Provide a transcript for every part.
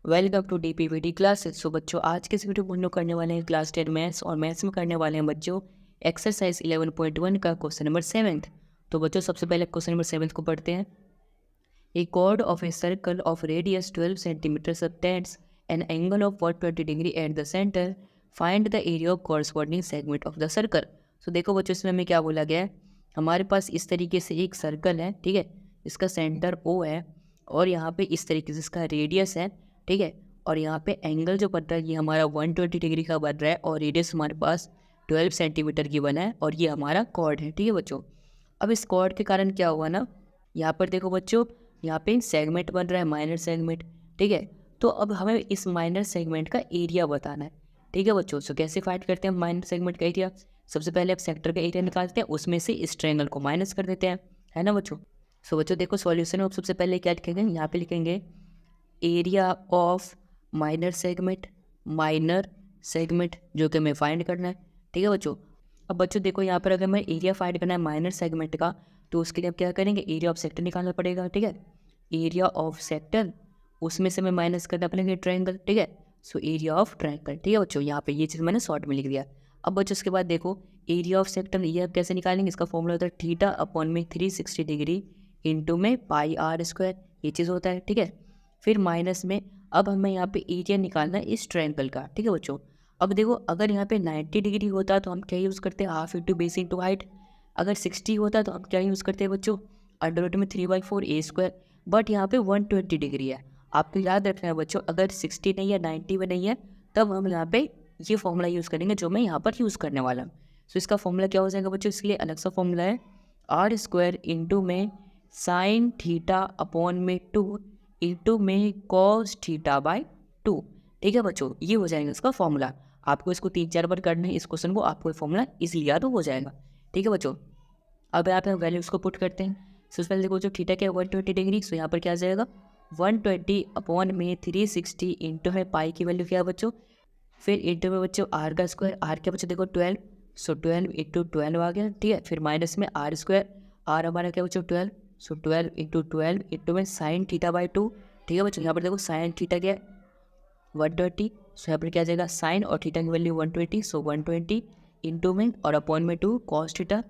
Welcome to DPVT classes. So बच्चों, आज के इस वीडियो में हम लोग करने वाले हैं क्लास 10 मैथ्स, और मैथ्स में करने वाले हैं बच्चों एक्सरसाइज 11.1 का क्वेश्चन नंबर 7। तो बच्चों, सबसे पहले क्वेश्चन नंबर 7 को पढ़ते हैं। ए chord of a circle of radius 12 centimeter subtends an angle of 120 degree at the center. Find the area of corresponding segment of the circle. So देखो बच्चों, इसमें हमें क्या बोला गया है। हमारे पास इस तरीके से एक सर्कल है, ठीक है। इसका सेंटर O है, और यहाँ पे इस तरीके से इसका रेडियस है, ठीक है। और यहाँ पे एंगल जो बन रहा है ये हमारा 120 डिग्री का बन रहा है, और रेडियस हमारे पास 12 सेंटीमीटर की बना है, और ये हमारा कॉर्ड है, ठीक है बच्चों। अब इस कॉर्ड के कारण क्या हुआ ना, यहाँ पर देखो बच्चों, यहाँ पे सेगमेंट बन रहा है, माइनर सेगमेंट, ठीक है। तो अब हमें इस माइनर सेगमेंट का एरिया बताना है, ठीक है बच्चों। सो कैसे फाइंड करते हैं हम माइनर सेगमेंट का एरिया। सबसे पहले आप सेक्टर का एरिया निकालते हैं, उसमें से इस ट्रायंगल को माइनस कर देते हैं, है ना बच्चों। सो बच्चों देखो, सॉल्यूशन में आप सबसे पहले क्या लिखेंगे, यहाँ पे लिखेंगे एरिया ऑफ माइनर सेगमेंट जो कि हमें फाइंड करना है, ठीक है बच्चों। अब बच्चों देखो, यहाँ पर अगर हमें एरिया फाइंड करना है माइनर सेगमेंट का, तो उसके लिए अब क्या करेंगे, एरिया ऑफ सेक्टर निकालना पड़ेगा, ठीक है। एरिया ऑफ सेक्टर, उसमें से हमें माइनस करना पड़ेगा ट्रायंगल, ठीक है। सो एरिया ऑफ ट्रायंगल, ठीक है बच्चों। यहाँ पे ये चीज़ मैंने शॉर्ट में लिख दिया। अब बच्चों उसके बाद देखो, एरिया ऑफ सेक्टर ये अब कैसे निकालेंगे, इसका फॉर्मूला होता है थीटा अपॉन में 360 डिग्री इंटू में पाई आर स्क्वायर, ये चीज़ होता है, ठीक है। फिर माइनस में अब हमें यहाँ पे एरिया निकालना है इस ट्रायंगल का, ठीक है बच्चों। अब देखो, अगर यहाँ पे 90 डिग्री होता तो हम क्या यूज़ करते हैं, half into base into height. अगर 60 होता तो हम क्या यूज़ करते हैं बच्चों, अंडर रूट में 3/4 ए स्क्वायर। बट यहाँ पे 120 डिग्री है, आपको याद रखना है बच्चों। अगर 60 नहीं है, 90 में नहीं है, तब हम यहाँ पे ये फॉर्मूला यूज़ करेंगे जो मैं यहाँ पर यूज़ करने वाला हूँ। सो इसका फॉर्मूला क्या हो जाएगा बच्चों, इसके लिए अलग सा फॉर्मूला है, आर स्क्वायर इंटू में साइन थीटा अपॉन में 2 इंटू में कॉस थीटा बाई 2, ठीक है बच्चों। ये हो जाएगा इसका फॉर्मूला। आपको इसको 3-4 बार करना है इस क्वेश्चन को, आपको फॉर्मूला इजीली याद हो जाएगा, ठीक है बच्चों। अब यहाँ पे वैल्यूज़ को पुट करते हैं। सबसे पहले देखो, जो थीटा क्या है 120 डिग्री, सो यहाँ पर क्या आ जाएगा 120 अपॉन में 360 इंटू में पाई की वैल्यू क्या है बच्चों, फिर इंटू में बच्चों आर का स्क्वायर, आर के बच्चों देखो 12, सो 12 इंटू 12 आ गया, ठीक है। फिर माइनस में आर स्क्वायर, आर हमारा क्या बच्चों 12, सो 12 इंटू 12 इंटू में साइन थीटा बाई 2, ठीक है बच्चों। यहाँ पर देखो साइन थीटा क्या है 120, सो यहाँ पर क्या आ जाएगा साइन और थीटा की वैल्यू 120, सो 120 इंटू में और अपॉन में 2 कॉस थीटा,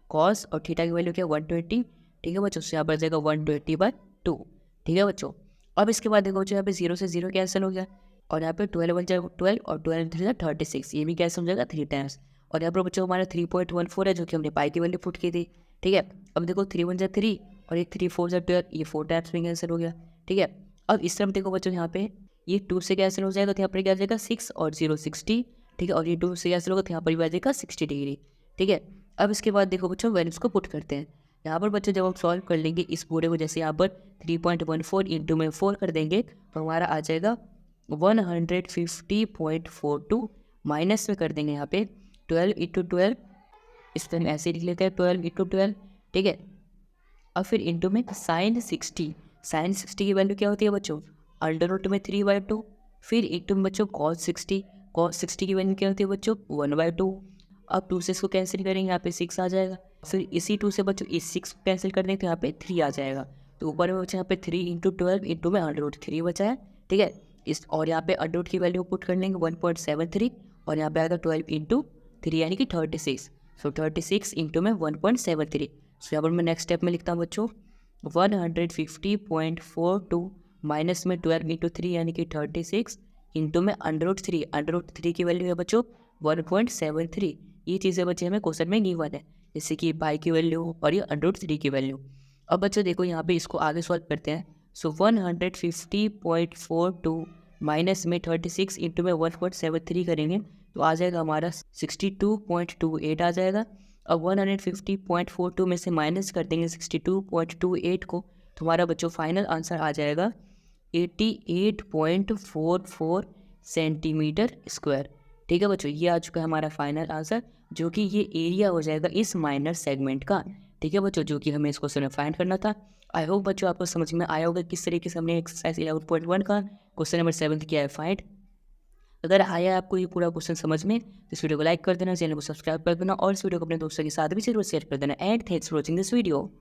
कॉस और थीटा की वैल्यू क्या 120, ठीक है बच्चों। सो यहाँ पर आ जाएगा 120/2, ठीक है बच्चों। अब इसके बाद देखो बच्चों, यहाँ पे 0 से 0 कैंसिल हो गया, और यहाँ पे 12 बन जाएगा 12, और 12 3 36, ये भी कैसे हो जाएगा 3 टाइम्स। और यहाँ पर बच्चों हमारा 3.14 है, जो कि हमने पाई की वैल्यू पुट की थी, ठीक है। अब देखो 3 1 3, और ये 3 4 12, ये 4 टाइम्स में कैंसिल हो गया, ठीक है। अब इस तरफ देखो बच्चों, यहाँ पे ये 2 से कैंसिल हो जाएगा, तो यहाँ पर क्या आ जाएगा 6 और 0 60, ठीक है। और ये 2 से कैंसिल होगा, तो यहाँ पर भी आ जाएगा 60 डिग्री, ठीक है। अब इसके बाद देखो बच्चों, वैल्यूज़ को पुट करते हैं। यहाँ पर बच्चों जब हम सॉल्व कर लेंगे इस पूरे को, जैसे यहाँ पर 3.14 इंटू में 4 कर देंगे, तो हमारा आ जाएगा 150.42, माइनस में कर देंगे यहाँ पे 12 इंटू 12, इस तरह ऐसे लिख लेते हैं 12 इंटू 12, ठीक है। अब फिर इंटू में साइन 60, साइन 60 की वैल्यू क्या होती है बच्चों, अंडर रूट में 3/2। फिर इंटू में बच्चों कॉस 60, कॉस 60 की वैल्यू क्या होती है बच्चों 1/2। अब 2 से इसको कैंसिल करेंगे, यहाँ पे 6 आ जाएगा। फिर इसी 2 से बच्चों इस 6 को कैंसिल कर देंगे, तो यहाँ पे 3 आ जाएगा। तो ऊपर में बच्चा यहाँ पे 3 इंटू 12 इंटू में अंडर रूट 3 बचा है, ठीक है। इस और यहाँ पे अंडर रूट की वैल्यू पुट कर लेंगे 1.73, और यहाँ पे आएगा 12 इंटू 3 यानी कि 36, सो 36 इंटू में 1.73। सो यहाँ पर मैं नेक्स्ट स्टेप में लिखता हूँ बच्चों 150.42 माइनस में 12 इंटू 3 यानी कि 36 इंटू में अंडर रूट 3 की वैल्यू है बच्चों 1.73। ये चीज़ें बच्चे हमें क्वेश्चन में गिवन है, जैसे कि पाई की वैल्यू और ये अंडर रूट 3 की वैल्यू। अब बच्चों देखो, यहाँ पे इसको आगे सॉल्व करते हैं। सो 150.42 माइनस में 36 इंटू में 1.73 करेंगे, तो आ जाएगा हमारा 62.28 आ जाएगा। अब 150.42 में से माइनस कर देंगे 62.28 को, तो हमारा बच्चों फाइनल आंसर आ जाएगा 88.44 सेंटीमीटर स्क्वायर, ठीक है बच्चों। ये आ चुका है हमारा फाइनल आंसर, जो कि ये एरिया हो जाएगा इस माइनर सेगमेंट का, ठीक है बच्चों, जो कि हमें इस क्वेश्चन में फाइंड करना था। आई होप बच्चों आपको समझ में आया होगा किस तरीके से हमने एक्सरसाइज 11.1 का क्वेश्चन नंबर 7 किया है फाइंड। अगर आया आपको ये पूरा क्वेश्चन समझ में, तो इस वीडियो को लाइक कर देना, चैनल को सब्सक्राइब कर देना, और इस वीडियो को अपने दोस्तों के साथ भी जरूर शेयर कर देना। And thanks for watching this video.